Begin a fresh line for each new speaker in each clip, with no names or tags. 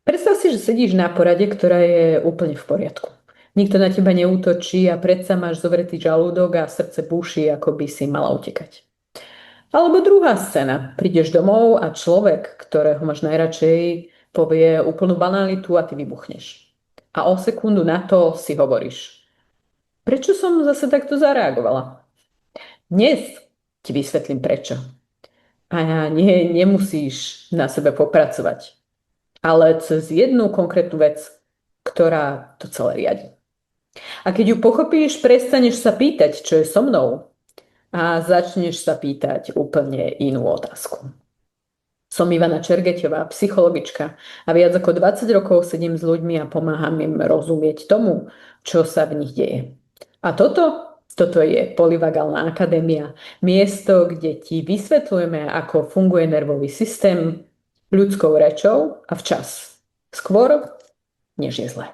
Predstav si, že sedíš na porade, ktorá je úplne v poriadku. Nikto na teba neútočí a predsa máš zovretý žalúdok a srdce búši, ako by si mala utekať. Alebo druhá scéna. Prídeš domov a človek, ktorého máš najradšej, povie úplnú banalitu a ty vybuchneš. A o sekundu na to si hovoríš. Prečo som zase takto zareagovala? Dnes ti vysvetlím prečo. A nie, nemusíš na sebe popracovať, ale cez jednu konkrétnu vec, ktorá to celé riadi. A keď ju pochopíš, prestaneš sa pýtať, čo je so mnou a začneš sa pýtať úplne inú otázku. Som Ivana Čergeťová, psychologička a viac ako 20 rokov sedím s ľuďmi a pomáham im rozumieť tomu, čo sa v nich deje. A toto je Polyvagálna akadémia, miesto, kde ti vysvetľujeme, ako funguje nervový systém ľudskou rečou a včas. Skôr, než je zle.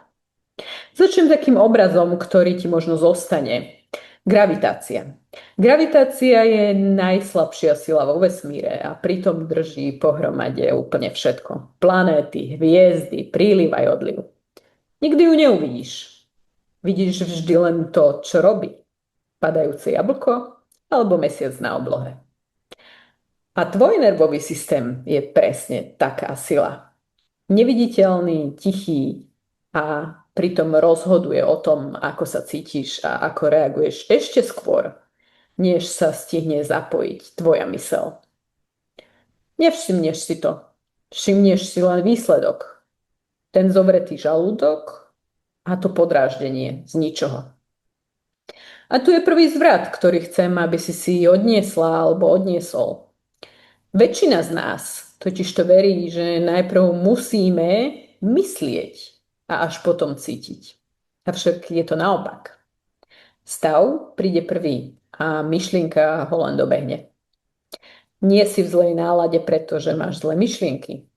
Začnem takým obrazom, ktorý ti možno zostane. Gravitácia. Gravitácia je najslabšia sila vo vesmíre a pritom drží pohromade úplne všetko. Planéty, hviezdy, príliv aj odliv. Nikdy ju neuvidíš. Vidíš vždy len to, čo robí. Padajúce jablko alebo mesiac na oblohe. A tvoj nervový systém je presne taká sila. Neviditeľný, tichý a pritom rozhoduje o tom, ako sa cítiš a ako reaguješ ešte skôr, než sa stihne zapojiť tvoja mysel. Nevšimneš si to. Všimneš si len výsledok. Ten zovretý žalúdok a to podráždenie z ničoho. A tu je prvý zvrat, ktorý chcem, aby si odniesla alebo odniesol. Väčšina z nás totiž to verí, že najprv musíme myslieť a až potom cítiť. Avšak je to naopak. Stav príde prvý a myšlienka ho len dobehne. Nie si v zlej nálade, pretože máš zlé myšlienky.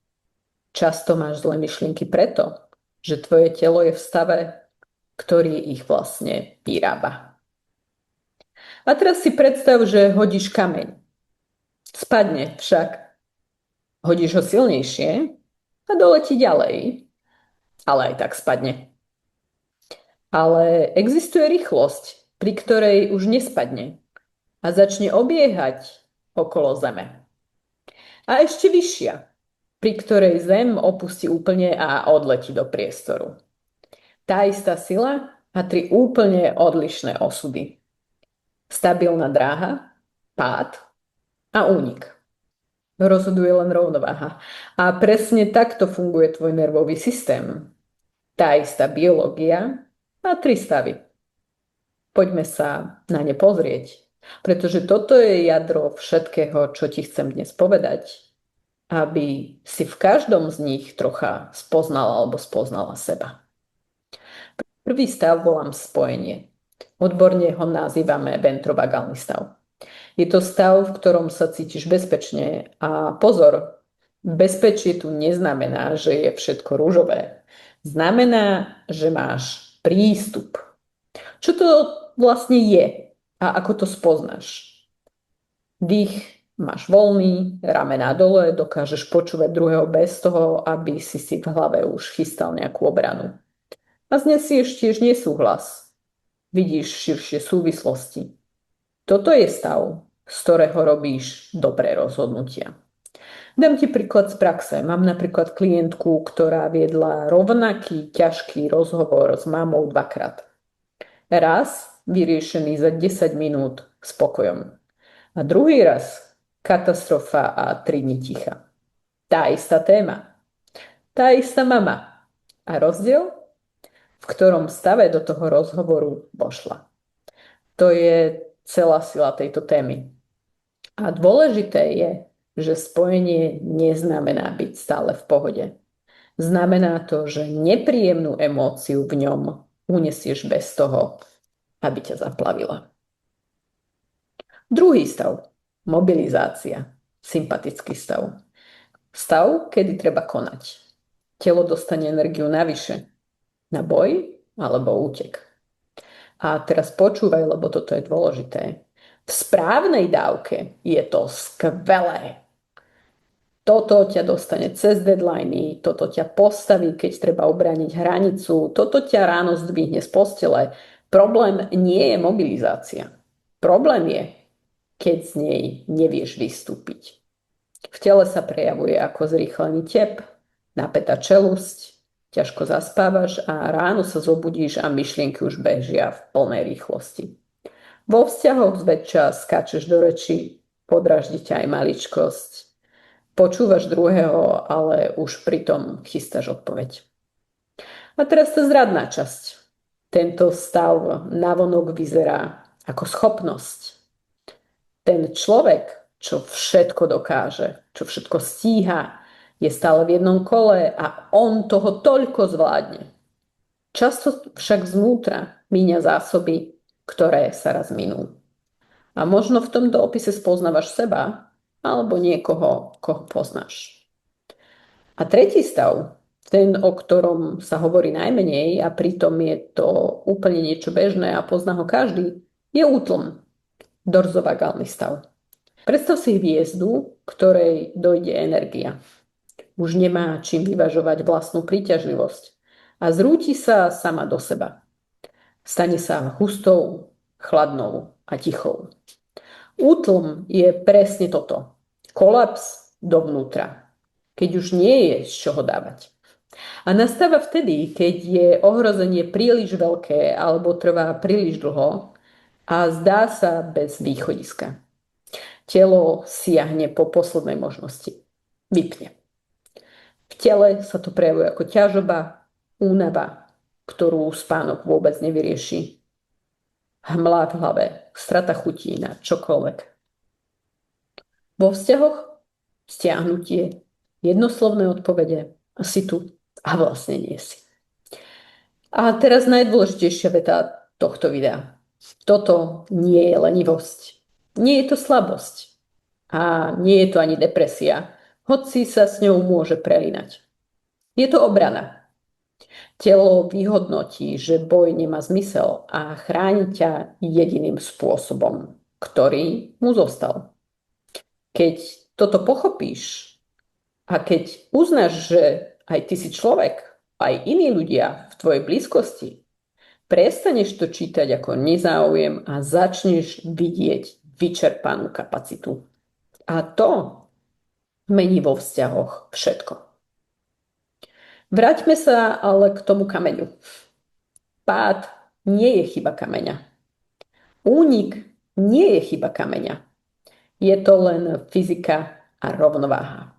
Často máš zlé myšlienky preto, že tvoje telo je v stave, ktorý ich vlastne vyrába. A teraz si predstav, že hodíš kameň. Spadne však. Hodíš ho silnejšie a doletí ďalej, ale aj tak spadne. Ale existuje rýchlosť, pri ktorej už nespadne a začne obiehať okolo Zeme. A ešte vyššia, pri ktorej Zem opustí úplne a odletí do priestoru. Tá istá sila a tri úplne odlišné osudy. Stabilná dráha, pád a únik. Rozhoduje len rovnováha. A presne takto funguje tvoj nervový systém. Tá istá biológia a tri stavy. Poďme sa na ne pozrieť, pretože toto je jadro všetkého, čo ti chcem dnes povedať, aby si v každom z nich trocha spoznala alebo spoznala seba. Prvý stav volám spojenie. Odborne ho nazývame ventrovagálny stav. Je to stav, v ktorom sa cítiš bezpečne a pozor, bezpečie tu neznamená, že je všetko ružové. Znamená, že máš prístup. Čo to vlastne je a ako to spoznáš? Dých máš voľný, ramená dole, dokážeš počúvať druhého bez toho, aby si v hlave už chystal nejakú obranu. A znesieš tiež nesúhlas. Vidíš širšie súvislosti. Toto je stav, z ktorého robíš dobré rozhodnutia. Dám ti príklad z praxe. Mám napríklad klientku, ktorá viedla rovnaký ťažký rozhovor s mamou dvakrát. Raz vyriešený za 10 minút spokojom. A druhý raz katastrofa a 3 dni ticha. Tá istá téma. Tá istá mama. A rozdiel? V ktorom stave do toho rozhovoru vošla. To je celá sila tejto témy. A dôležité je, že spojenie neznamená byť stále v pohode. Znamená to, že nepríjemnú emóciu v ňom unesieš bez toho, aby ťa zaplavila. Druhý stav. Mobilizácia. Sympatický stav. Stav, kedy treba konať. Telo dostane energiu navyše. Na boj alebo útek. A teraz počúvaj, lebo toto je dôležité. V správnej dávke je to skvelé. Toto ťa dostane cez deadliny, toto ťa postaví, keď treba obrániť hranicu, toto ťa ráno zdvihne z postele. Problém nie je mobilizácia. Problém je, keď z nej nevieš vystúpiť. V tele sa prejavuje ako zrýchlený tep, napätá čelusť, ťažko zaspávaš a ráno sa zobudíš a myšlienky už bežia v plnej rýchlosti. Vo vzťahoch zväčša skáčeš do reči, podráždi ťa aj maličkosť. Počúvaš druhého, ale už pritom chystáš odpoveď. A teraz tá zradná časť. Tento stav navonok vyzerá ako schopnosť. Ten človek, čo všetko dokáže, čo všetko stíha, je stále v jednom kole a on toho toľko zvládne. Často však zvnútra míňa zásoby, ktoré sa raz minú. A možno v tomto opise spoznávaš seba alebo niekoho, koho poznáš. A tretí stav, ten, o ktorom sa hovorí najmenej a pritom je to úplne niečo bežné a pozná ho každý, je útlm, dorzovagálny stav. Predstav si hviezdu, ktorej dojde energia. Už nemá čím vyvažovať vlastnú príťažlivosť a zrúti sa sama do seba. Stane sa hustou, chladnou a tichou. Útlm je presne toto. Kolaps dovnútra, keď už nie je z čoho dávať. A nastáva vtedy, keď je ohrozenie príliš veľké alebo trvá príliš dlho a zdá sa bez východiska. Telo siahne po poslednej možnosti. Vypne. V tele sa to prejavuje ako ťažoba, únava, ktorú spánok vôbec nevyrieši. Hmla v hlave, strata chutí na čokoľvek. Vo vzťahoch stiahnutie, jednoslovné odpovede a si tu a vlastne nie si. A teraz najdôležitejšia veta tohto videa. Toto nie je lenivosť. Nie je to slabosť. A nie je to ani depresia, hoci sa s ňou môže prelinať. Je to obrana. Telo vyhodnotí, že boj nemá zmysel a chráni ťa jediným spôsobom, ktorý mu zostal. Keď toto pochopíš a keď uznáš, že aj ty si človek, aj iní ľudia v tvojej blízkosti, prestaneš to čítať ako nezáujem a začneš vidieť vyčerpanú kapacitu. A to mení vo vzťahoch všetko. Vráťme sa ale k tomu kameňu. Pád nie je chyba kameňa. Únik nie je chyba kameňa. Je to len fyzika a rovnováha.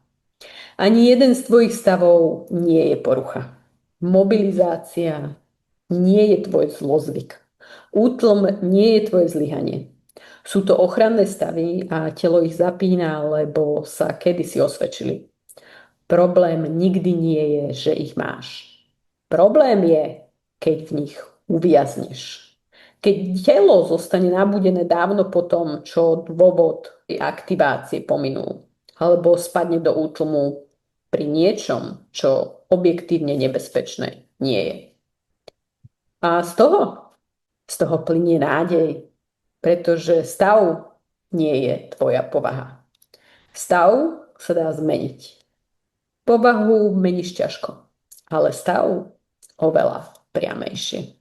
Ani jeden z tvojich stavov nie je porucha. Mobilizácia nie je tvoj zlozvyk. Útlm nie je tvoje zlyhanie. Sú to ochranné stavy a telo ich zapína, lebo sa kedysi osvedčili. Problém nikdy nie je, že ich máš. Problém je, keď v nich uviazneš. Keď telo zostane nabudené dávno po tom, čo dôvod aktivácie pominul, alebo spadne do útlmu pri niečom, čo objektívne nebezpečné nie je. A z toho plynie nádej, pretože stav nie je tvoja povaha. Stav sa dá zmeniť. Povahu meníš ťažko, ale stav oveľa priamejšie.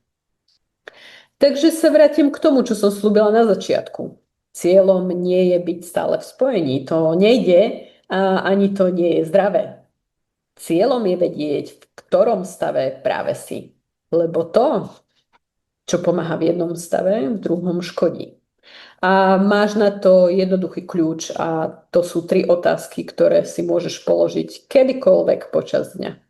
Takže sa vrátim k tomu, čo som slúbila na začiatku. Cieľom nie je byť stále v spojení. To nejde a ani to nie je zdravé. Cieľom je vedieť, v ktorom stave práve si. Lebo to, čo pomáha v jednom stave, v druhom škodí. A máš na to jednoduchý kľúč a to sú 3 otázky, ktoré si môžeš položiť kedykoľvek počas dňa.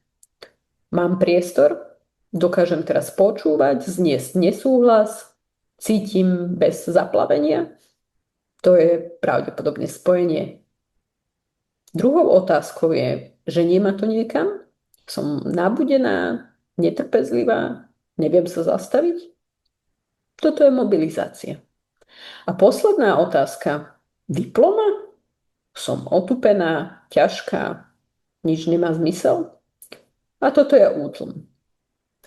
Mám priestor? Dokážem teraz počúvať, zniesť nesúhlas? Cítim bez zaplavenia? To je pravdepodobne spojenie. Druhou otázkou je, že nemá to niekam? Som nabudená, netrpezlivá, neviem sa zastaviť? Toto je mobilizácia. A posledná otázka. Diploma? Som otupená, ťažká, nič nemá zmysel? A toto je útlm.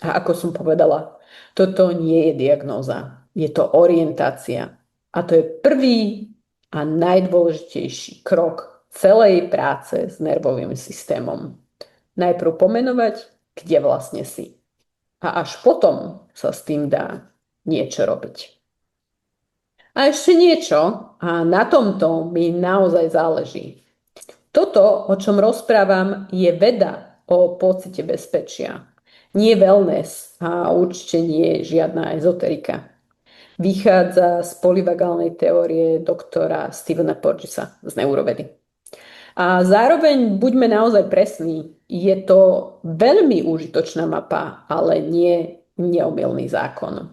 A ako som povedala, toto nie je diagnóza. Je to orientácia. A to je prvý a najdôležitejší krok celej práce s nervovým systémom. Najprv pomenovať, kde vlastne si. A až potom sa s tým dá niečo robiť. A ešte niečo, a na tomto mi naozaj záleží. Toto, o čom rozprávam, je veda o pocite bezpečia. Nie wellness a určite nie je žiadna ezoterika. Vychádza z polyvagálnej teórie doktora Stephena Porgesa z neurovedy. A zároveň buďme naozaj presní, je to veľmi užitočná mapa, ale nie neomylný zákon.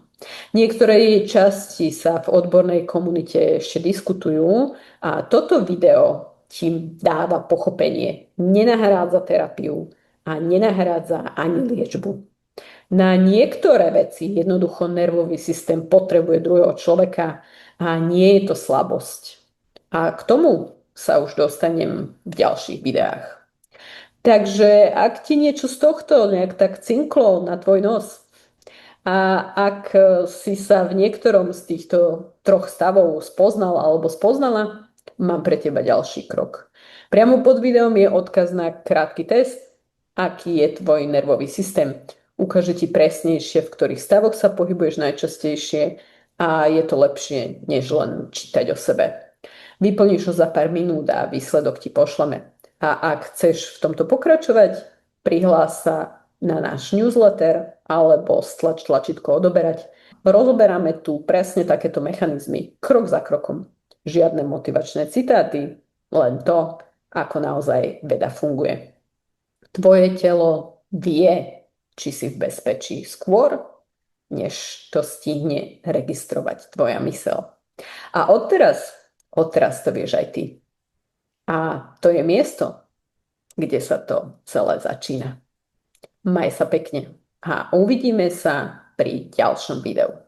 Niektoré jej časti sa v odbornej komunite ešte diskutujú a toto video ti dáva pochopenie. Nenahrádza terapiu a nenahrádza ani liečbu. Na niektoré veci jednoducho nervový systém potrebuje druhého človeka a nie je to slabosť. A k tomu sa už dostanem v ďalších videách. Takže ak ti niečo z tohto nejak tak cinklo na tvoj nos a ak si sa v niektorom z týchto troch stavov spoznal alebo spoznala, mám pre teba ďalší krok. Priamo pod videom je odkaz na krátky test, aký je tvoj nervový systém. Ukáže ti presnejšie, v ktorých stavoch sa pohybuješ najčastejšie a je to lepšie, než len čítať o sebe. Vyplníš ho za pár minút a výsledok ti pošleme. A ak chceš v tomto pokračovať, prihlás sa na náš newsletter alebo stlač tlačítko odoberať. Rozoberáme tu presne takéto mechanizmy, krok za krokom. Žiadne motivačné citáty, len to, ako naozaj veda funguje. Tvoje telo vie, či si v bezpečí skôr, než to stihne registrovať tvoja myseľ. A odteraz to vieš aj ty. A to je miesto, kde sa to celé začína. Maj sa pekne a uvidíme sa pri ďalšom videu.